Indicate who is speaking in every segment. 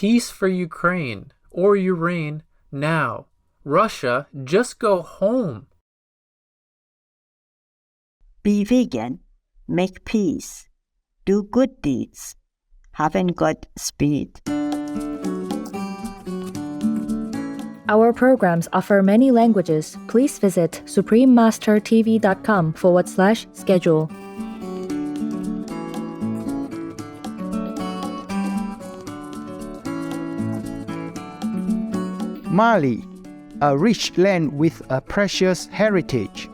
Speaker 1: Peace for Ukraine, or your reign, now. Russia, just go home.
Speaker 2: Be vegan, make peace, do good deeds, haven't got speed.
Speaker 3: Our programs offer many languages. Please visit suprememastertv.com/schedule.
Speaker 4: Mali, a rich land with a precious heritage.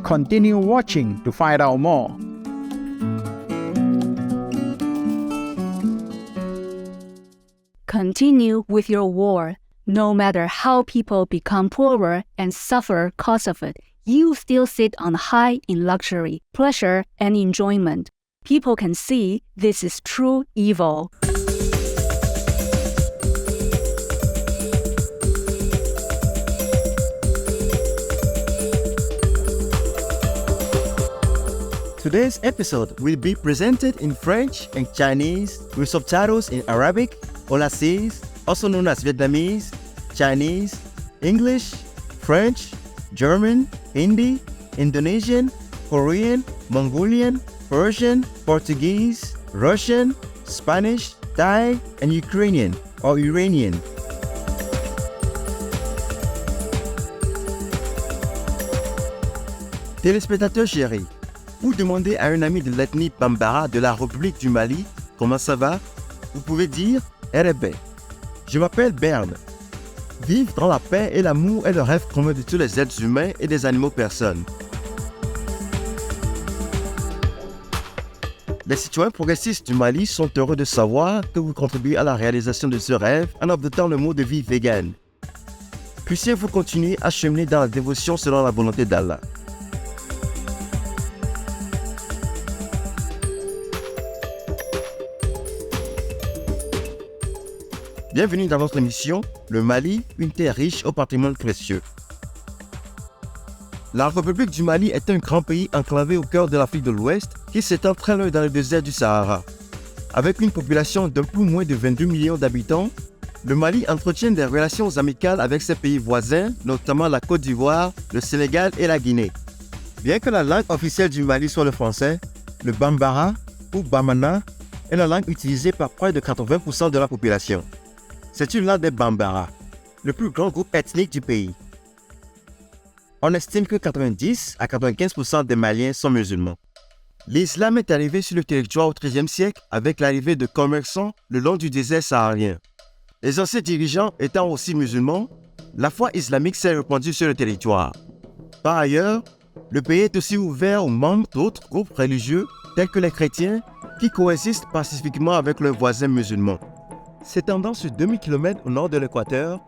Speaker 4: Continue watching to find out more.
Speaker 5: Continue with your war. No matter how people become poorer and suffer cause of it, you still sit on high in luxury, pleasure, and enjoyment. People can see this is true evil.
Speaker 6: Today's episode will be presented in French and Chinese with subtitles in Arabic, Aulacese, also known as Vietnamese, Chinese, English, French, German, Hindi, Indonesian, Korean, Mongolian, Persian, Portuguese, Russian, Spanish, Thai, and Ukrainian or Iranian. Téléspectateurs chéris, vous demandez à un ami de l'ethnie Bambara de la République du Mali comment ça va, vous pouvez dire Erebe. Je m'appelle Berne. Vivre dans la paix et l'amour est le rêve commun de tous les êtres humains et des animaux personnes. Les citoyens progressistes du Mali sont heureux de savoir que vous contribuez à la réalisation de ce rêve en adoptant le mot de vie vegan. Puissiez-vous continuer à cheminer dans la dévotion selon la volonté d'Allah. Bienvenue dans votre émission, le Mali, une terre riche au patrimoine précieux. La République du Mali est un grand pays enclavé au cœur de l'Afrique de l'Ouest qui s'étend très loin dans le désert du Sahara. Avec une population d'un peu moins de 22 millions d'habitants, le Mali entretient des relations amicales avec ses pays voisins, notamment la Côte d'Ivoire, le Sénégal et la Guinée. Bien que la langue officielle du Mali soit le français, le Bambara ou Bamana est la langue utilisée par près de 80% de la population. C'est une langue des Bambara, le plus grand groupe ethnique du pays. On estime que 90 à 95% des Maliens sont musulmans. L'islam est arrivé sur le territoire au XIIIe siècle avec l'arrivée de commerçants le long du désert saharien. Les anciens dirigeants étant aussi musulmans, la foi islamique s'est répandue sur le territoire. Par ailleurs, le pays est aussi ouvert aux membres d'autres groupes religieux tels que les chrétiens qui coexistent pacifiquement avec leurs voisins musulmans. S'étendant sur 2000 km au nord de l'équateur,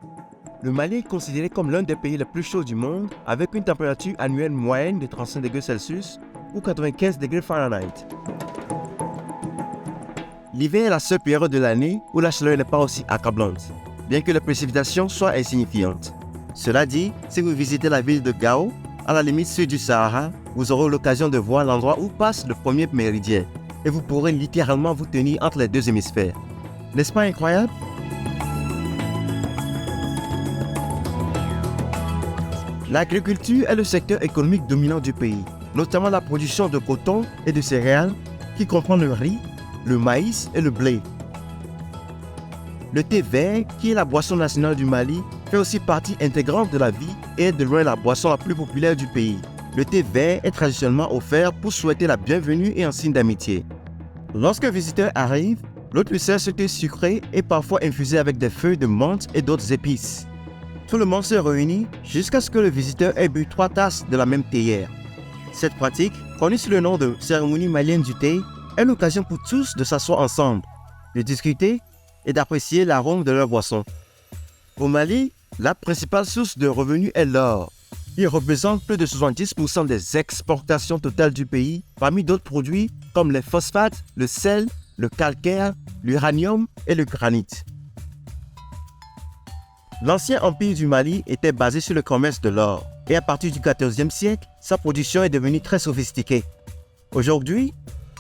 Speaker 6: le Mali est considéré comme l'un des pays les plus chauds du monde avec une température annuelle moyenne de 35 degrés Celsius ou 95 degrés Fahrenheit. L'hiver est la seule période de l'année où la chaleur n'est pas aussi accablante, bien que les précipitations soient insignifiantes. Cela dit, si vous visitez la ville de Gao, à la limite sud du Sahara, vous aurez l'occasion de voir l'endroit où passe le premier méridien et vous pourrez littéralement vous tenir entre les deux hémisphères. N'est-ce pas incroyable? L'agriculture est le secteur économique dominant du pays, notamment la production de coton et de céréales qui comprend le riz, le maïs et le blé. Le thé vert, qui est la boisson nationale du Mali, fait aussi partie intégrante de la vie et est de loin la boisson la plus populaire du pays. Le thé vert est traditionnellement offert pour souhaiter la bienvenue et en signe d'amitié. Lorsqu'un visiteur arrive, l'hôte lui sert ce thé sucré et parfois infusé avec des feuilles de menthe et d'autres épices. Tout le monde se réunit jusqu'à ce que le visiteur ait bu 3 tasses de la même théière. Cette pratique, connue sous le nom de cérémonie malienne du thé, est l'occasion pour tous de s'asseoir ensemble, de discuter et d'apprécier l'arôme de leur boisson. Au Mali, la principale source de revenus est l'or. Il représente plus de 70% des exportations totales du pays, parmi d'autres produits comme les phosphates, le sel, le calcaire, l'uranium et le granit. L'ancien empire du Mali était basé sur le commerce de l'or et à partir du XIVe siècle, sa production est devenue très sophistiquée. Aujourd'hui,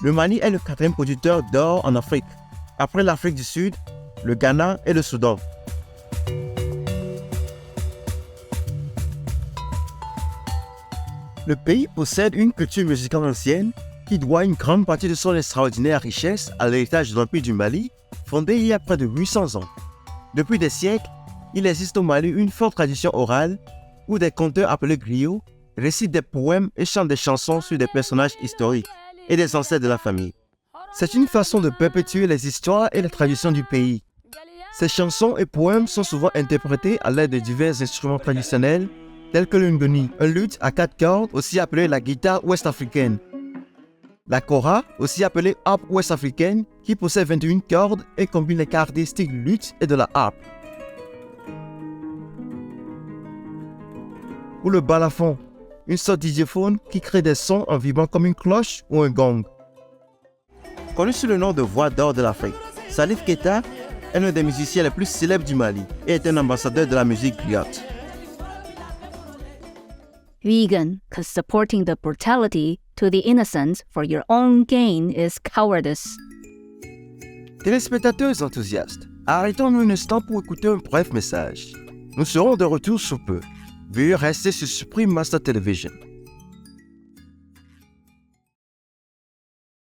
Speaker 6: Le Mali est le 4e producteur d'or en Afrique, après l'Afrique du Sud, le Ghana et le Soudan. Le pays possède une culture musicale ancienne qui doit une grande partie de son extraordinaire richesse à l'héritage de l'Empire du Mali, fondé il y a près de 800 ans. Depuis des siècles, il existe au Mali une forte tradition orale où des conteurs appelés griots récitent des poèmes et chantent des chansons sur des personnages historiques et des ancêtres de la famille. C'est une façon de perpétuer les histoires et les traditions du pays. Ces chansons et poèmes sont souvent interprétés à l'aide de divers instruments traditionnels tels que le ngoni, un luth à 4 cordes aussi appelé la guitare ouest-africaine. La kora, aussi appelée harpe ouest-africaine, qui possède 21 cordes et combine les caractéristiques du luth et de la harpe. Ou le balafon, une sorte d'idiophone qui crée des sons en vibrant comme une cloche ou un gong. Connu sous le nom de voix d'or de l'Afrique, Salif Keita est l'un des musiciens les plus célèbres du Mali et est un ambassadeur de la musique griotte.
Speaker 5: Vegan, cause supporting the brutality to the innocent for your own gain is cowardice.
Speaker 6: Téléspectateurs enthousiastes, arrêtons-nous un instant pour écouter un bref message. Nous serons de retour sous peu. Veuillez rester sur Supreme Master Television.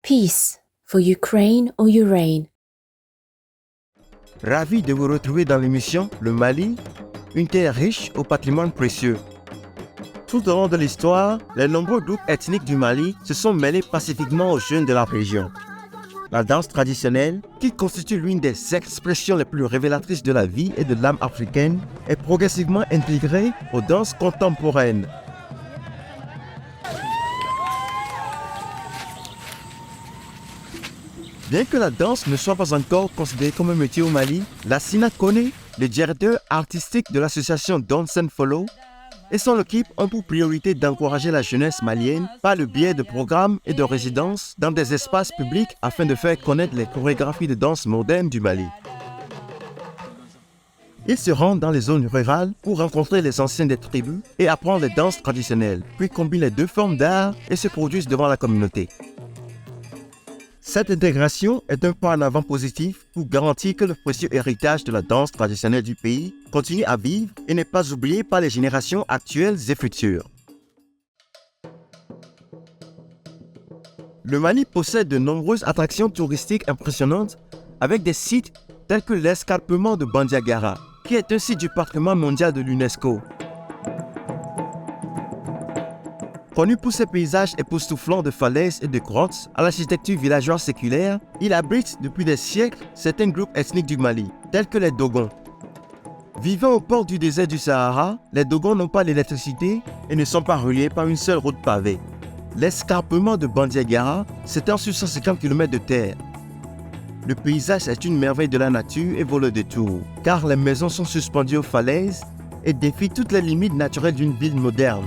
Speaker 7: Peace for Ukraine or your reign.
Speaker 6: Ravi de vous retrouver dans l'émission Le Mali, une terre riche au patrimoine précieux. Tout au long de l'histoire, les nombreux groupes ethniques du Mali se sont mêlés pacifiquement aux jeunes de la région. La danse traditionnelle, qui constitue l'une des expressions les plus révélatrices de la vie et de l'âme africaine, est progressivement intégrée aux danses contemporaines. Bien que la danse ne soit pas encore considérée comme un métier au Mali, Lassina Kone, le directeur artistique de l'association Dance and Follow, et son équipe ont pour priorité d'encourager la jeunesse malienne par le biais de programmes et de résidences dans des espaces publics afin de faire connaître les chorégraphies de danse modernes du Mali. Ils se rendent dans les zones rurales pour rencontrer les anciens des tribus et apprendre les danses traditionnelles, puis combinent les deux formes d'art et se produisent devant la communauté. Cette intégration est un pas en avant positif pour garantir que le précieux héritage de la danse traditionnelle du pays continue à vivre et n'est pas oublié par les générations actuelles et futures. Le Mali possède de nombreuses attractions touristiques impressionnantes avec des sites tels que l'escarpement de Bandiagara, qui est un site du patrimoine mondial de l'UNESCO. Connu pour ses paysages époustouflants de falaises et de grottes à l'architecture villageoise séculaire, il abrite depuis des siècles certains groupes ethniques du Mali, tels que les Dogons. Vivant au port du désert du Sahara, les Dogons n'ont pas d'électricité et ne sont pas reliés par une seule route pavée. L'escarpement de Bandiagara s'étend sur 150 km de terre. Le paysage est une merveille de la nature et vaut de tout, car les maisons sont suspendues aux falaises et défient toutes les limites naturelles d'une ville moderne.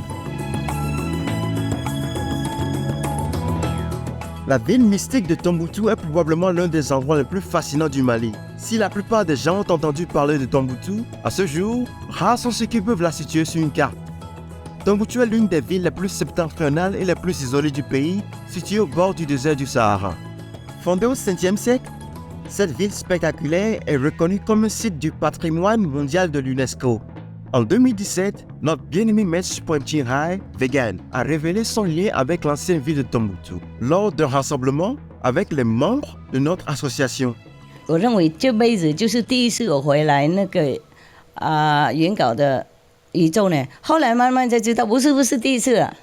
Speaker 6: La ville mystique de Tombouctou est probablement l'un des endroits les plus fascinants du Mali. Si la plupart des gens ont entendu parler de Tombouctou, à ce jour, rares sont ceux qui peuvent la situer sur une carte. Tombouctou est l'une des villes les plus septentrionales et les plus isolées du pays, située au bord du désert du Sahara. Fondée au 5e siècle, cette ville spectaculaire est reconnue comme un site du patrimoine mondial de l'UNESCO. En 2017, notre bien-aimé maître suprême Chinghai, Vegan, a révélé son lien avec l'ancienne ville de Tombouctou lors d'un rassemblement avec les membres de notre association.
Speaker 8: 我认为这辈子就是第一次我回来那个原稿的宇宙呢，后来慢慢才知道不是第一次了，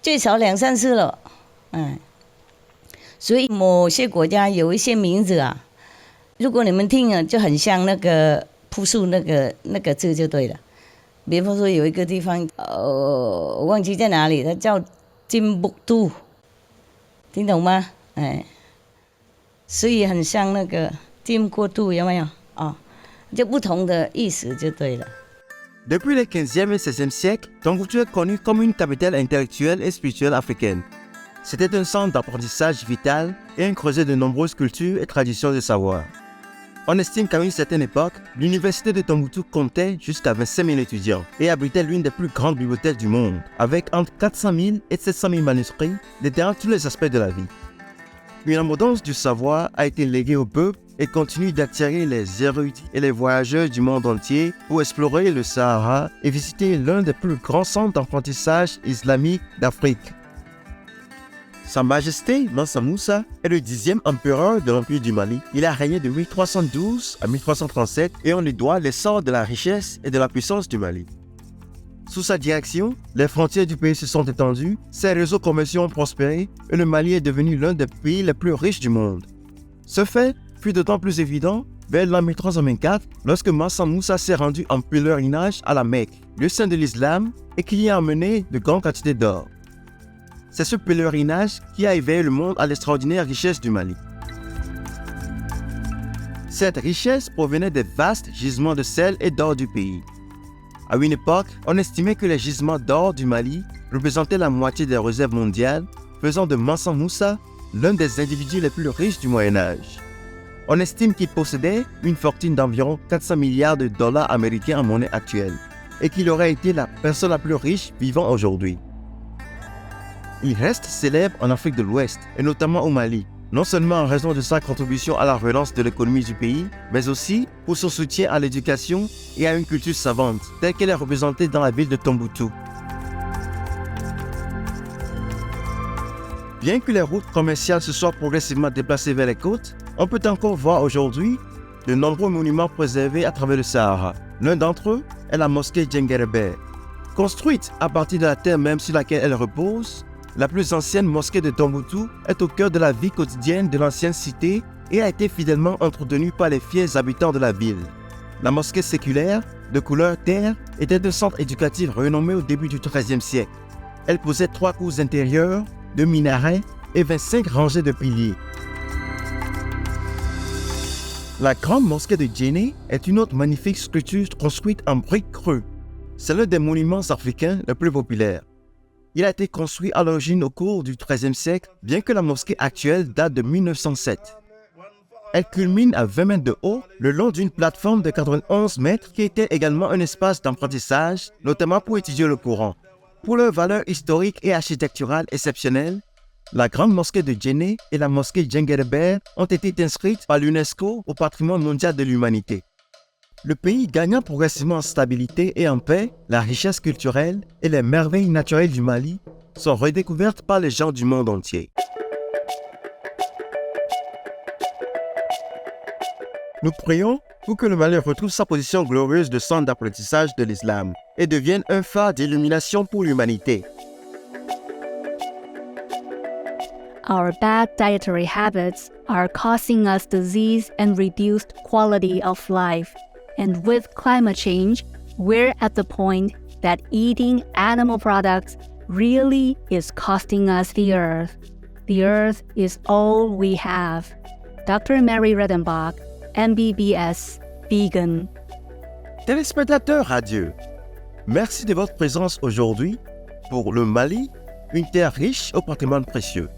Speaker 8: 最少2、3次了，所以某些国家有一些名字啊，如果你们听了就很像那个朴树那个字就对了。比方说有一个地方，我忘记在哪里，它叫金木都，听懂吗？所以很像那个金国都，有没有？就不同的意思就对了。
Speaker 6: Depuis les 15e et 16e siècles, Tombouctou est connue comme une capitale intellectuelle et spirituelle africaine. C'était un centre d'apprentissage vital et un creuset de nombreuses cultures et traditions de savoir. On estime qu'à une certaine époque, l'université de Tombouctou comptait jusqu'à 25 000 étudiants et abritait l'une des plus grandes bibliothèques du monde, avec entre 400 000 et 700 000 manuscrits détaillant tous les aspects de la vie. Une abondance du savoir a été léguée au peuple et continue d'attirer les érudits et les voyageurs du monde entier pour explorer le Sahara et visiter l'un des plus grands centres d'apprentissage islamique d'Afrique. Sa Majesté Mansa Moussa est le 10e empereur de l'Empire du Mali. Il a régné de 1312 à 1337 et on lui doit l'essor de la richesse et de la puissance du Mali. Sous sa direction, les frontières du pays se sont étendues, ses réseaux commerciaux ont prospéré et le Mali est devenu l'un des pays les plus riches du monde. Ce fait fut d'autant plus évident vers l'an 1324 lorsque Mansa Moussa s'est rendu en pèlerinage à la Mecque, le saint de l'islam, et qui y a amené de grandes quantités d'or. C'est ce pèlerinage qui a éveillé le monde à l'extraordinaire richesse du Mali. Cette richesse provenait des vastes gisements de sel et d'or du pays. À une époque, on estimait que les gisements d'or du Mali représentaient la moitié des réserves mondiales, faisant de Mansa Moussa l'un des individus les plus riches du Moyen-Âge. On estime qu'il possédait une fortune d'environ 400 milliards de dollars américains en monnaie actuelle et qu'il aurait été la personne la plus riche vivant aujourd'hui. Il reste célèbre en Afrique de l'Ouest et notamment au Mali, non seulement en raison de sa contribution à la relance de l'économie du pays, mais aussi pour son soutien à l'éducation et à une culture savante, telle qu'elle est représentée dans la ville de Tombouctou. Bien que les routes commerciales se soient progressivement déplacées vers les côtes, on peut encore voir aujourd'hui de nombreux monuments préservés à travers le Sahara. L'un d'entre eux est la mosquée Djenguereber. Construite à partir de la terre même sur laquelle elle repose, la plus ancienne mosquée de Tombouctou est au cœur de la vie quotidienne de l'ancienne cité et a été fidèlement entretenue par les fiers habitants de la ville. La mosquée séculaire, de couleur terre, était un centre éducatif renommé au début du XIIIe siècle. Elle possède 3 cours intérieures, 2 minarets et 25 rangées de piliers. La grande mosquée de Djenné est une autre magnifique structure construite en briques creux. C'est l'un des monuments africains les plus populaires. Il a été construit à l'origine au cours du XIIIe siècle, bien que la mosquée actuelle date de 1907. Elle culmine à 20 mètres de haut, le long d'une plateforme de 91 mètres qui était également un espace d'apprentissage, notamment pour étudier le Coran. Pour leur valeur historique et architecturale exceptionnelle, la grande mosquée de Djenné et la mosquée Djenguereber ont été inscrites par l'UNESCO au patrimoine mondial de l'humanité. Le pays gagnant progressivement en stabilité et en paix, la richesse culturelle et les merveilles naturelles du Mali sont redécouvertes par les gens du monde entier. Nous prions pour que le Mali retrouve sa position glorieuse de centre d'apprentissage de l'islam et devienne un phare d'illumination pour l'humanité.
Speaker 5: Our bad dietary habits are causing us disease and reduced quality of life. And with climate change, we're at the point that eating animal products really is costing us the earth. The earth is all we have. Dr. Mary Redenbach, MBBS, vegan.
Speaker 6: Téléspectateurs radieux, merci de votre présence aujourd'hui pour le Mali, une terre riche au patrimoine précieux.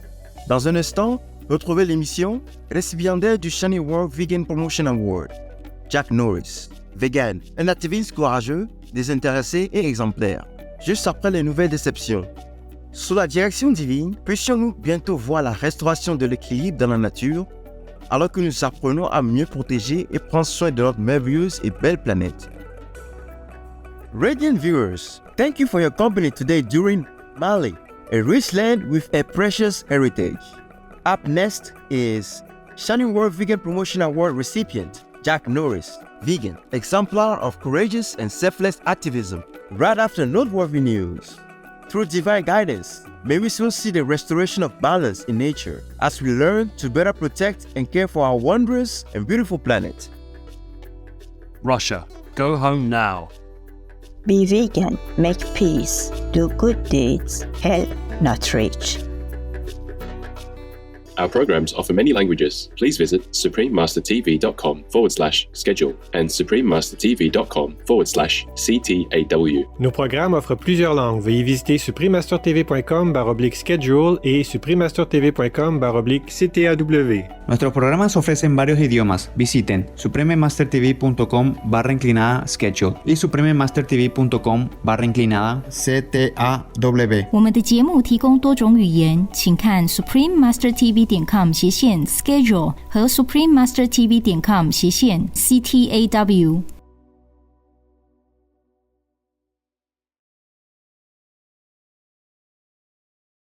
Speaker 6: Dans un instant, retrouvez l'émission récipiendaire du Shani World Vegan Promotion Award, Jack Norris, vegan, un activiste courageux, désintéressé et exemplaire. Juste après les nouvelles déceptions. Sous la direction divine, puissions-nous bientôt voir la restauration de l'équilibre dans la nature, alors que nous apprenons à mieux protéger et prendre soin de notre merveilleuse et belle planète. Radiant viewers, thank you for your company today during Mali, a rich land with a precious heritage. Up next is Shining World Vegan Promotion Award recipient, Jack Norris, vegan, exemplar of courageous and selfless activism. Right after noteworthy news. Through divine guidance, may we soon see the restoration of balance in nature as we learn to better protect and care for our wondrous and beautiful planet.
Speaker 9: Russia, go home now.
Speaker 2: Be vegan, make peace, do good deeds, help, not reach.
Speaker 10: Our programs offer many languages. Please visit suprememastertv.com/schedule and suprememastertv.com/CTAW.
Speaker 11: Nos programmes offrent plusieurs langues. Veuillez visiter suprememastertv.com/schedule y suprememastertv.com/CTAW.
Speaker 12: Nuestros programas ofrecen varios idiomas. Visiten suprememastertv.com/schedule y suprememastertv.com/CTAW。
Speaker 13: 我们的节目提供多种语言，请看 suprememastertv.com/ www.suprememastertv.com/schedule 和 suprememastertv.com/CTAW。